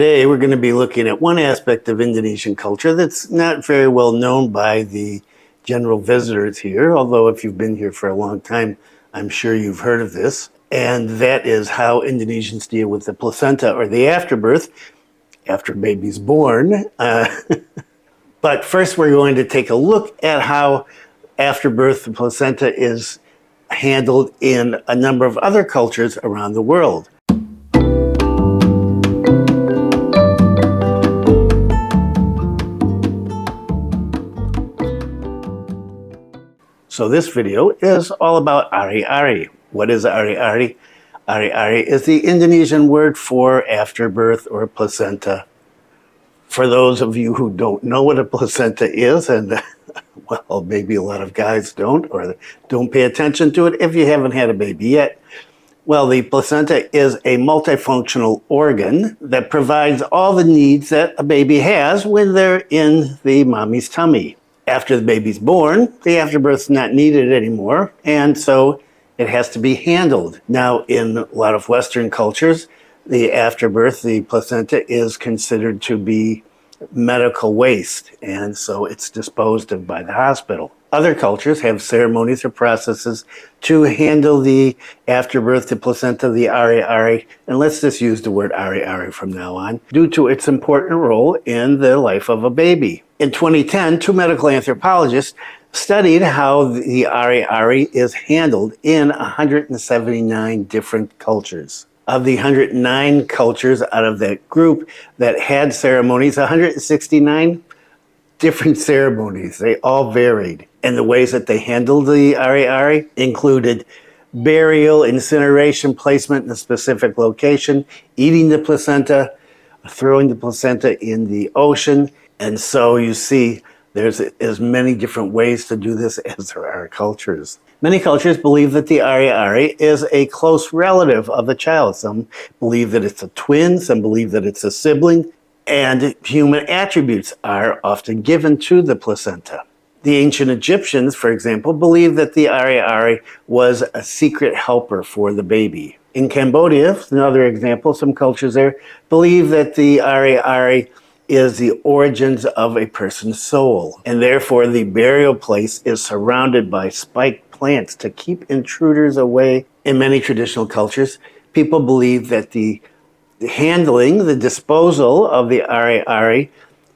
Today we're going to be looking at one aspect of Indonesian culture that's not very well known by the general visitors here, although if you've been here for a long time, I'm sure you've heard of this. And that is how Indonesians deal with the placenta, or the afterbirth, after baby's born. But first we're going to take a look at how afterbirth the placenta is handled in a number of other cultures around the world. So this video is all about Ari-Ari. What is Ari-Ari? Ari-Ari is the Indonesian word for afterbirth or placenta. For those of you who don't know what a placenta is, and well, maybe a lot of guys don't, or don't pay attention to it if you haven't had a baby yet. Well, the placenta is a multifunctional organ that provides all the needs that a baby has when they're in the mommy's tummy. After the baby's born, the afterbirth's not needed anymore, and so it has to be handled. Now, in a lot of Western cultures, the afterbirth, the placenta, is considered to be medical waste, and so it's disposed of by the hospital. Other cultures have ceremonies or processes to handle the afterbirth, the placenta, the Ari-Ari, and let's just use the word Ari-Ari from now on, due to its important role in the life of a baby. In 2010, two medical anthropologists studied how the Ari-Ari is handled in 179 different cultures. Of the 109 cultures out of that group that had ceremonies, 169 different ceremonies. They all varied. And the ways that they handled the Ari-Ari included burial, incineration, placement in a specific location, eating the placenta, throwing the placenta in the ocean. And so you see, there's as many different ways to do this as there are cultures. Many cultures believe that the Ari-Ari is a close relative of the child. Some believe that it's a twin, some believe that it's a sibling, and human attributes are often given to the placenta. The ancient Egyptians, for example, believed that the Ari-Ari was a secret helper for the baby. In Cambodia, another example, some cultures there believe that the Ari-Ari is the origins of a person's soul, and therefore the burial place is surrounded by spiked plants to keep intruders away. In many traditional cultures, people believe that the handling, the disposal of the Ari-Ari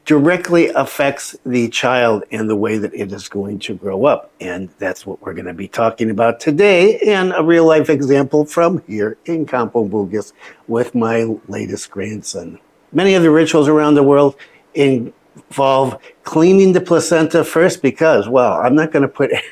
directly affects the child and the way that it is going to grow up. And that's what we're going to be talking about today in a real life example from here in Kampung Bugis with my latest grandson. Many of the rituals around the world involve cleaning the placenta first because, well, I'm not going to put any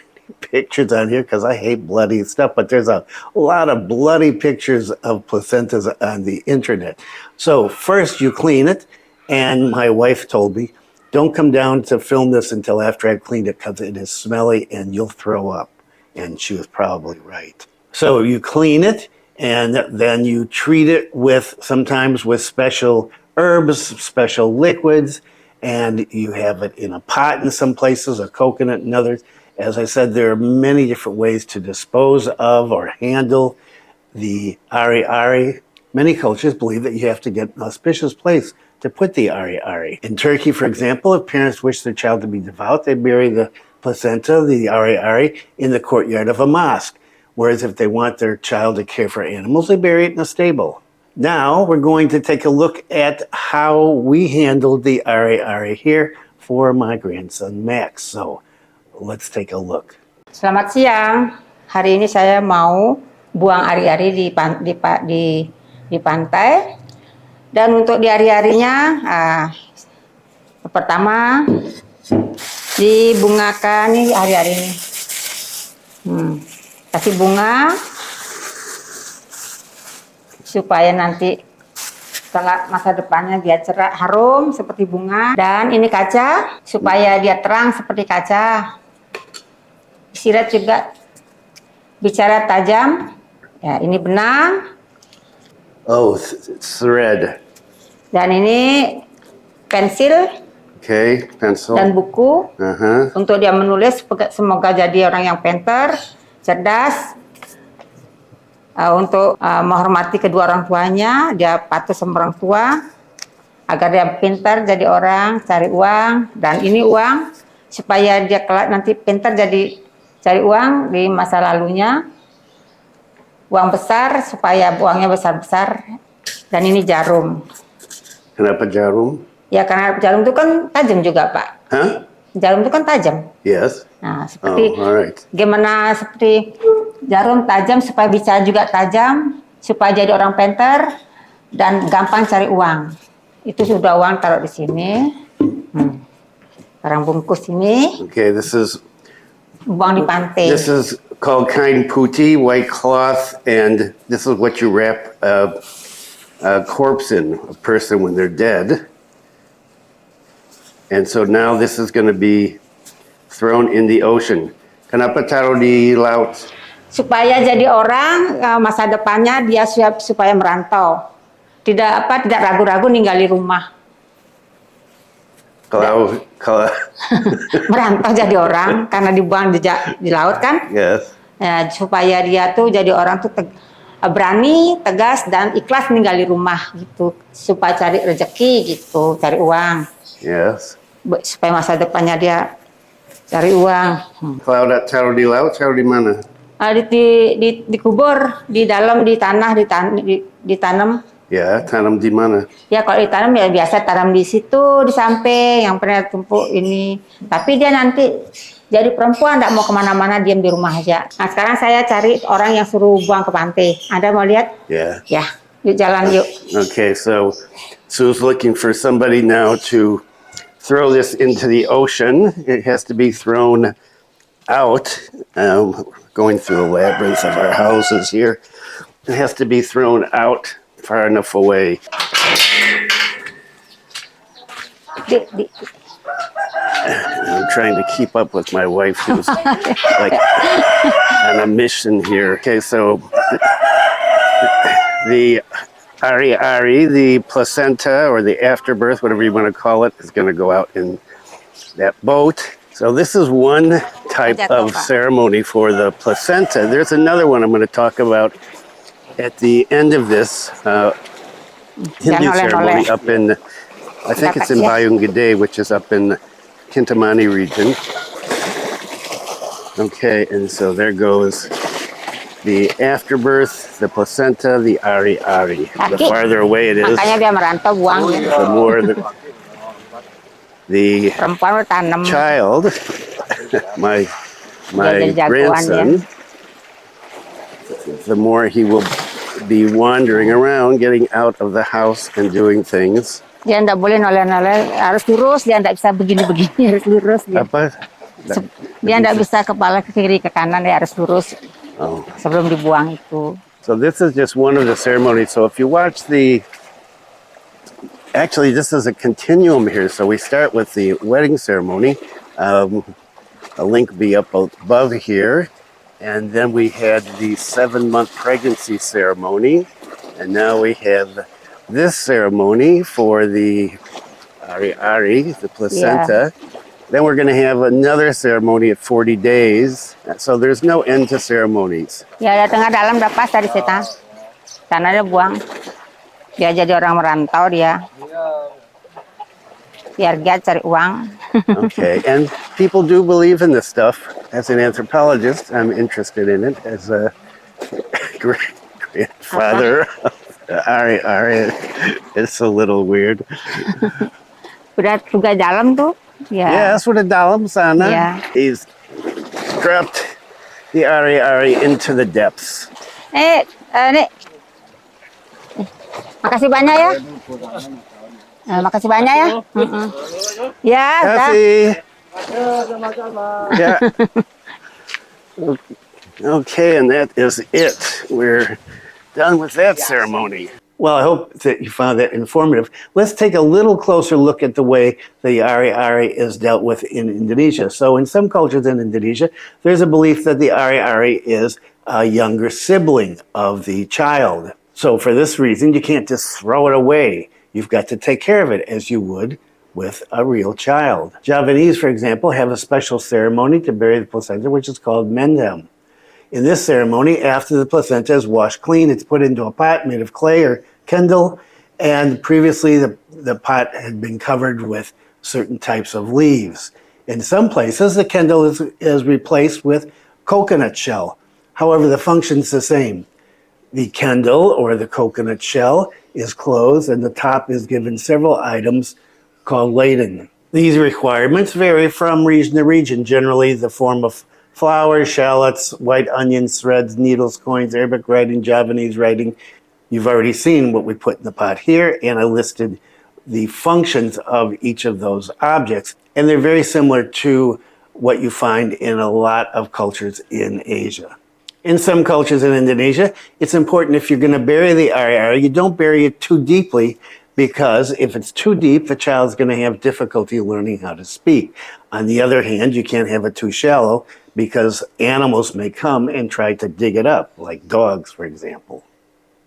pictures on here because I hate bloody stuff, but there's a lot of bloody pictures of placentas on the internet. So first you clean it, and my wife told me, don't come down to film this until after I've cleaned it because it is smelly and you'll throw up. And she was probably right. So you clean it, and then you treat it with, sometimes with special herbs, special liquids, and you have it in a pot in some places, a coconut in others. As I said, there are many different ways to dispose of or handle the Ari-Ari. Many cultures believe that you have to get an auspicious place to put the Ari-Ari. In Turkey, for example, if parents wish their child to be devout, they bury the placenta, the Ari-Ari, in the courtyard of a mosque. Whereas if they want their child to care for animals, they bury it in a stable. Now we're going to take a look at how we handled the Ari-Ari here for my grandson Max. So let's take a look. Selamat siang. Hari ini saya mau buang Ari-Ari di pantai. Dan untuk di Ari-Arinya, pertama dibungakan nih Ari-Ari ini. Kasih bunga supaya nanti setelah masa depannya dia cerah, harum seperti bunga. Dan ini kaca supaya dia terang seperti kaca. Sirat juga bicara tajam. Ya, ini benang. Oh, thread. Dan ini pensil. Okay, pencil. Dan buku. Untuk dia menulis, semoga jadi orang yang pintar, cerdas. Untuk menghormati kedua orang tuanya, dia patuh sama orang tua. agar dia pintar jadi orang, cari uang, dan ini uang supaya dia kelak nanti pintar jadi cari uang di masa lalunya, uang besar supaya uangnya besar-besar, dan ini jarum. Kenapa jarum? Ya karena jarum itu kan tajam juga Pak. Huh? Jarum itu kan tajam. Yes. Nah seperti alright. gimana seperti jarum tajam supaya bisa juga tajam, supaya jadi orang pintar dan gampang cari uang. Itu sudah uang taruh di sini. Barang bungkus ini. Okay, this is Buang di pantai. This is called kain putih, white cloth, and this is what you wrap a corpse in, a person when they're dead. And so now this is going to be thrown in the ocean. Kenapa taruh di laut? Supaya jadi orang, masa depannya dia siap supaya merantau. Tidak ragu-ragu ninggali rumah. Kalau Merantau jadi orang karena dibuang di laut kan? yes. Ya, supaya dia tuh jadi orang tuh berani, tegas dan ikhlas ninggali rumah gitu. Supaya cari rezeki gitu, cari uang. Yes. Supaya masa depannya dia cari uang. Kalau taruh di laut, taruh di mana? Dikubur di dalam di tanah ditanam. Ya, tanam di mana? Ya kalau ditanam ya biasa tanam di situ di samping yang pernah tumpuk ini. Tapi dia nanti jadi perempuan tidak mau kemana-mana, diam di rumah aja. Nah sekarang saya cari orang yang suruh buang ke pantai. Anda mau lihat? Yeah. Ya, yuk jalan yuk. Okay, so Sue's looking for somebody now to throw this into the ocean. It has to be thrown out. Going through a labyrinth of our houses here. It has to be thrown out far enough away. I'm trying to keep up with my wife who's like on a mission here. Okay, so the Ari-Ari, the placenta or the afterbirth, whatever you want to call it, is going to go out in that boat. So this is one type of ceremony for the placenta. There's another one I'm going to talk about at the end of this Hindu ceremony up in, I think it's in Bayung Gede, which is up in Kintamani region. Okay, and so there goes the afterbirth, the placenta, the Ari-Ari. The farther away it is, the more the child, my grandson, the more he will be wandering around, getting out of the house and doing things. Dia tidak boleh noleh-noleh, harus lurus, dia tidak bisa begini-begini, harus lurus. Dia. Apa? Dia tidak bisa kepala ke kiri ke kanan, dia harus lurus sebelum dibuang itu. So this is just one of the ceremonies. So if you watch actually this is a continuum here. So we start with the wedding ceremony. A link be up above here. And then we had the 7-month pregnancy ceremony. And now we have this ceremony for the Ari-Ari, the placenta. Yeah. Then we're going to have another ceremony at 40 days. So there's no end to ceremonies. Ya, ada tengah dalam dah pas dari situ. Sana dia buang. Dia jadi orang merantau dia. Biar dia cari uang. Okay, and people do believe in this stuff. As an anthropologist, I'm interested in it. As a grandfather of Ari-Ari, it's a little weird. Udah juga dalam tuh. Yeah, that's what a dalam sana. Yeah. He's dropped the Ari-Ari into the depths. Nih. Makasih banyak ya. Makasih banyak ya. Ya, kasih. Yeah. Okay, and that is it. We're done with that ceremony. Well, I hope that you found that informative. Let's take a little closer look at the way the Ari-Ari is dealt with in Indonesia. So in some cultures in Indonesia, there's a belief that the Ari-Ari is a younger sibling of the child. So for this reason, you can't just throw it away. You've got to take care of it as you would with a real child. Javanese, for example, have a special ceremony to bury the placenta, which is called mendem. In this ceremony, after the placenta is washed clean, it's put into a pot made of clay or kendel, And previously, the pot had been covered with certain types of leaves. In some places, the kendall is replaced with coconut shell. However, the function's the same. The kendall, or the coconut shell, is closed and the top is given several items called laden. These requirements vary from region to region, generally the form of flowers, shallots, white onions, threads, needles, coins, Arabic writing, Javanese writing. You've already seen what we put in the pot here, and I listed the functions of each of those objects. And they're very similar to what you find in a lot of cultures in Asia. In some cultures in Indonesia, it's important if you're going to bury the Ari-Ari, you don't bury it too deeply, because if it's too deep, the child's going to have difficulty learning how to speak. On the other hand, you can't have it too shallow because animals may come and try to dig it up, like dogs, for example.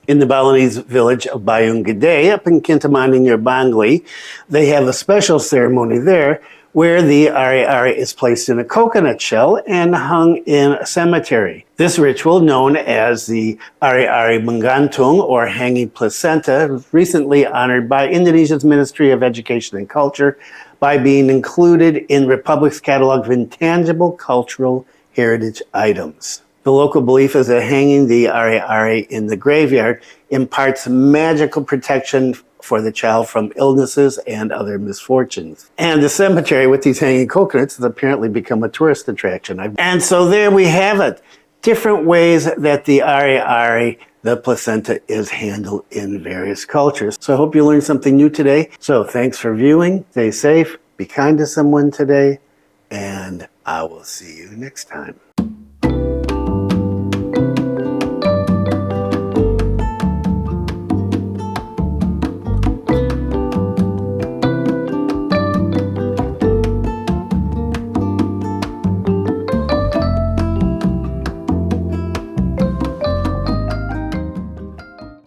In the Balinese village of Bayung Gede, up in Kintamani near Bangli, they have a special ceremony there where the Ari-Ari is placed in a coconut shell and hung in a cemetery. This ritual, known as the Ari-Ari Menggantung, or hanging placenta, was recently honored by Indonesia's Ministry of Education and Culture by being included in Republic's catalog of intangible cultural heritage items. The local belief is that hanging the Ari-Ari in the graveyard imparts magical protection for the child from illnesses and other misfortunes. And the cemetery with these hanging coconuts has apparently become a tourist attraction. And so there we have it. Different ways that the Ari-Ari, the placenta, is handled in various cultures. So I hope you learned something new today. So thanks for viewing. Stay safe. Be kind to someone today. And I will see you next time.